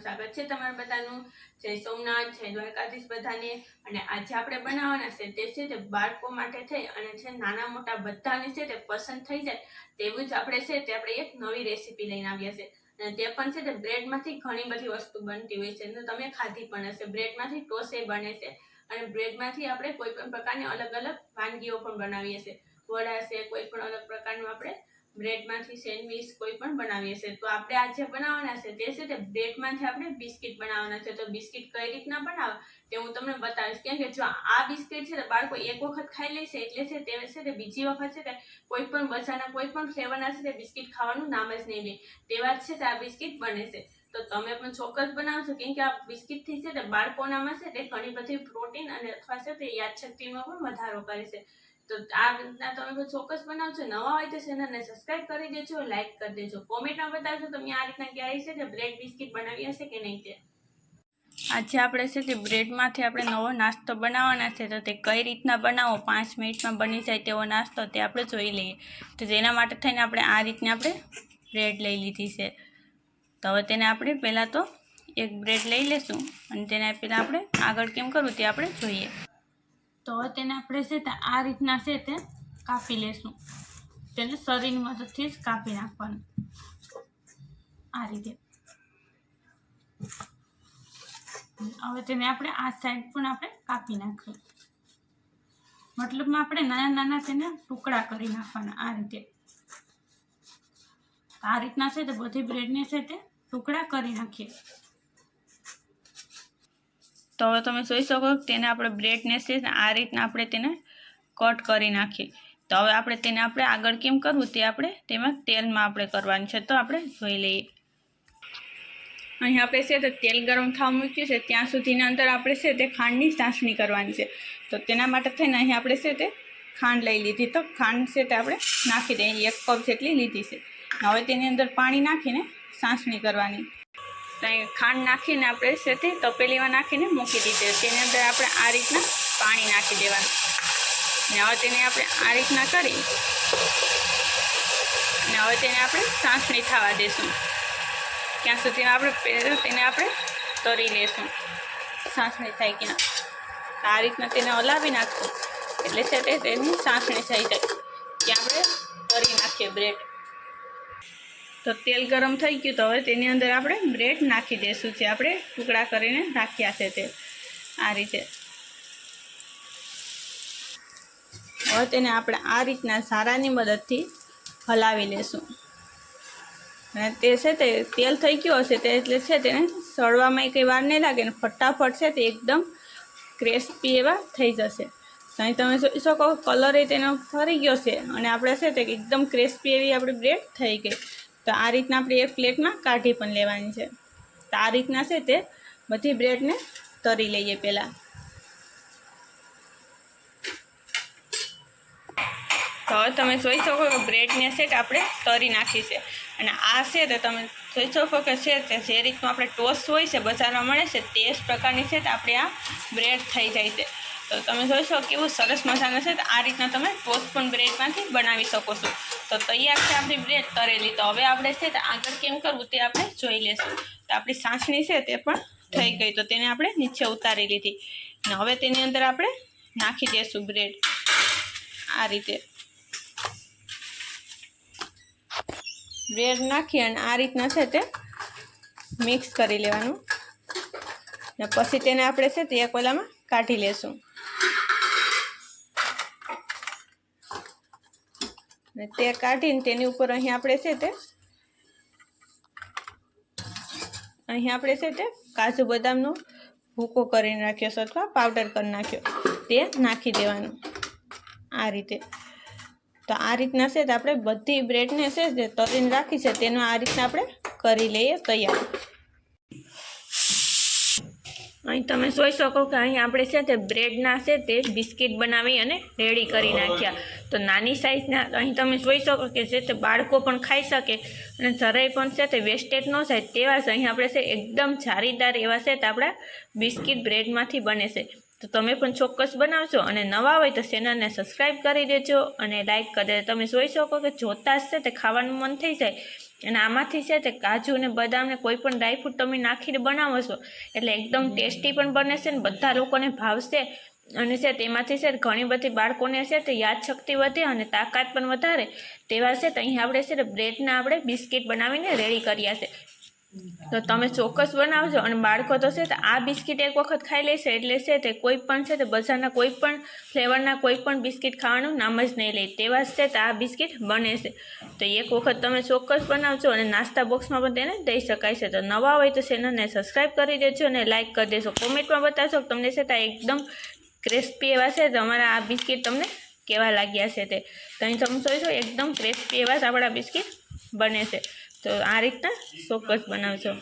સ્વાગત છે તમારા બધાનું। જય સોમનાથ, જય દ્વારકાધીશ બધાને। અને આજે આપણે બનાવવાના છે તે છે તે બાળકો માટે થઈ અને છે નાના મોટા બધાને છે તે પસંદ થઈ જાય તેવું જ આપણે છે તે આપણે એક નવી રેસીપી લઈને આવ્યા છે। અને તે પણ છે તે બ્રેડમાંથી ઘણી બધી વસ્તુ બનતી હોય છે, તમે ખાધી પણ હશે। બ્રેડમાંથી ટોસે બને છે અને બ્રેડમાંથી આપણે કોઈ પણ પ્રકારની અલગ અલગ વાનગીઓ પણ બનાવીએ છીએ। વડા છે, કોઈ પણ અલગ પ્રકારનું આપણે બ્રેડમાંથી સેન્ડવીચ કોઈ પણ બનાવીએ છીએ। તો આપણે આજે બનાવવાના છે તે છે તે બ્રેડમાંથી આપણે બિસ્કિટ બનાવવાના છે। તો બિસ્કિટ કઈ રીતના બનાવવા તે હું તમને બતાવીશ, કેમ કે જો આ બિસ્કિટ છે તે બાળકો એક વખત ખાઈ લે છે એટલે છે તે બીજી વખત છે તે કોઈ પણ બજારના કોઈ પણ ફ્લેવરના છે તે બિસ્કિટ ખાવાનું નામ જ નહીં લે તેવા જ છે તે આ બિસ્કિટ બને છે। તો તમે પણ ચોક્કસ બનાવશો, કેમ કે આ બિસ્કિટથી છે તે બાળકોનામાં છે તે ઘણી બધી પ્રોટીન અને અથવા છે તે યાદશક્તિમાં પણ વધારો કરે છે। તો આ રીતના તમે ચોક્કસ બનાવજો। નવા હોય તો ચેનલને સબસ્ક્રાઇબ કરી દેજો, લાઈક કરી દેજો, કોમેન્ટમાં બતાવજો તમે આ રીતના ક્યારેય છે તે બ્રેડ બિસ્કિટ બનાવી હશે કે નહીં તે। આજે આપણે છે તે બ્રેડમાંથી આપણે નવો નાસ્તો બનાવવાના છે, તો તે કઈ રીતના બનાવો 5 મિનિટમાં બની જાય તેવો નાસ્તો તે આપણે જોઈ લઈએ। તો જેના માટે થઈને આપણે આ રીતની આપણે બ્રેડ લઈ લીધી છે। તો હવે તેને આપણે પહેલાં તો એક બ્રેડ લઈ લેશું અને તેને પહેલાં આપણે આગળ કેમ કરવું તે આપણે જોઈએ। તો હવે તેને આપણે છે તે આ રીતના છે તે કાપી લેશું, તેને શરીરની મદદથી જ કાપી નાખવાનું આ રીતે। હવે તેને આપણે આ સાઈડ પણ આપણે કાપી નાખીએ, મતલબમાં આપણે નાના નાના તેને ટુકડા કરી નાખવાના આ રીતે। આ રીતના છે તે બધી બ્રેડને છે તે ટુકડા કરી નાખીએ। તો હવે તમે જોઈ શકો તેને આપણે બ્રેડને છે આ રીતના આપણે તેને કટ કરી નાખીએ। તો હવે આપણે તેને આપણે આગળ કેમ કરવું તે આપણે તેમાં તેલમાં આપણે કરવાની છે, તો આપણે જોઈ લઈએ। અહીં આપણે છે તો તેલ ગરમ થવા મૂક્યું છે, ત્યાં સુધીની અંદર આપણે છે તે ખાંડની ચાસણી કરવાની છે। તો તેના માટે થઈને અહીં આપણે છે તે ખાંડ લઈ લીધી, તો ખાંડ છે તે આપણે નાખી દઈએ, 1 કપ જેટલી લીધી છે। હવે તેની અંદર પાણી નાખીને ચાસણી કરવાની। તો અહીં ખાંડ નાખીને આપણે છે તે તપેલીમાં નાખીને મૂકી દીધી, તેની અંદર આપણે આ રીતના પાણી નાખી દેવાનું ને હવે તેને આપણે આ રીતના કરી અને હવે તેને આપણે ચાસણી થવા દઈશું, ત્યાં સુધી આપણે તેને આપણે તરી લેશું। ચાસણી થાય કે આ રીતના તેને હલાવી નાખશું એટલે છે તે તેની ચાસણી થઈ જાય ત્યાં આપણે તરી નાખીએ બ્રેડ। તો તેલ ગરમ થઈ ગયું, તો હવે તેની અંદર આપણે બ્રેડ નાખી દઈશું જે આપણે ટુકડા કરીને રાખ્યા છે તે આ રીતે। હવે તેને આપણે આ રીતના ઝારાની મદદથી હલાવી લેશું અને તે છે તે તેલ થઈ ગયું હશે તે એટલે છે તેને સળવામાં કંઈ વાર નહીં લાગે ને ફટાફટ છે તે એકદમ ક્રિસ્પી એવા થઈ જશે। અહીં તમે જોઈ શકો કલર એ તેનો ફરી ગયો છે અને આપણે છે તે એકદમ ક્રિસ્પી એવી આપણી બ્રેડ થઈ ગઈ। તો આ રીતના આપણે એક પ્લેટમાં કાઢી પણ લેવાની છે। તો આ રીતના છે તે બધી બ્રેડને તરી લઈએ પહેલાં। તો હવે તમે જોઈ શકો કે બ્રેડને છે કે આપણે તરી નાખી છે અને આ છે તે તમે જોઈ શકો કે છે તે જે રીતનું આપણે ટોસ્ટ હોય છે બજારમાં મળે છે તે જ પ્રકારની છે તે આપણે આ બ્રેડ થઈ જાય છે। તો તમે જોઈ શકો કેવું સરસ મજાનું છે, તો આ રીતના તમે ટોસ્ટ પણ બ્રેડમાંથી બનાવી શકો છો। તો તૈયાર છે આપણી બ્રેડ તરેલી। તો હવે આપણે છે તે આગળ કેમ કરવું તે આપણે જોઈ લેશું। તો આપણી ચાસણી છે તે પણ થઈ ગઈ, તો તેને આપણે નીચે ઉતારી લીધી અને હવે તેની અંદર આપણે નાખી દઈશું બ્રેડ આ રીતે। બ્રેડ નાખી અને આ રીતના છે તે મિક્સ કરી લેવાનું ને પછી તેને આપણે છે તે એક ઓલામાં કાઢી લેશું ને તે કાઢીને તેની ઉપર અહીં આપણે છે તે કાજુ બદામનો ભૂકો કરીને નાખ્યો છે અથવા પાવડર કરી નાખ્યો તે નાખી દેવાનું આ રીતે। તો આ રીતના છે તો આપણે બધી બ્રેડને છે જે તરીને રાખી છે તેનો આ રીતના આપણે કરી લઈએ તૈયાર। અહીં તમે જોઈ શકો કે અહીં આપણે છે તે બ્રેડના છે તે બિસ્કિટ બનાવી અને રેડી કરી નાખ્યા। તો નાની સાઇઝના અહીં તમે જોઈ શકો કે છે તે બાળકો પણ ખાઈ શકે અને જરાય પણ છે તે વેસ્ટેજ ન જાય તેવા જ અહીં આપણે છે એકદમ જારીદાર એવા છે તે આપણા બિસ્કિટ બ્રેડમાંથી બને છે। તો તમે પણ ચોક્કસ બનાવજો અને નવા હોય તો ચેનલને સબસ્ક્રાઈબ કરી દેજો અને લાઈક કરી દેજો। તમે જોઈ શકો કે જોતાં જ છે તે ખાવાનું મન થઈ જાય અને આમાંથી છે તે કાજુ ને બદામ ને કોઈ પણ ડ્રાયફ્રૂટ તમે નાખીને બનાવો છો એટલે એકદમ ટેસ્ટી પણ બને છે ને બધા લોકોને ભાવશે અને છે તેમાંથી છે ઘણી બધી બાળકોને છે તે યાદશક્તિ વધે અને તાકાત પણ વધારે તેવા છે તો અહીં આપણે છે ને બ્રેડના આપણે બિસ્કિટ બનાવીને રેડી કર્યા છે તો તમે ચોક્કસ બનાવજો અને બાળકો તો છે તો આ બિસ્કિટ એક વખત ખાઈ લેશે એટલે છે તે કોઈ પણ છે તે બજારના કોઈ પણ ફ્લેવરના કોઈ પણ બિસ્કિટ ખાવાનું નામ જ નહીં લે તેવા છે તો આ બિસ્કિટ બને છે તો એક વખત તમે ચોક્કસ બનાવજો અને નાસ્તા બોક્સમાં પણ તેને દઈ શકાય છે તો નવા હોય તો ચેનલને સબસ્ક્રાઈબ કરી દેજો અને લાઇક કરી દેજો કોમેન્ટમાં બતાવશો કે તમને છે તો એકદમ ક્રિસ્પી એવા છે તો અમારા આ બિસ્કિટ તમને કેવા લાગ્યા છે તે તો અહીં તમે જોઈશો એકદમ ક્રિસ્પી એવા જ આપણા બિસ્કિટ બને છે તો આ રીતના ચોક્કસ બનાવજો।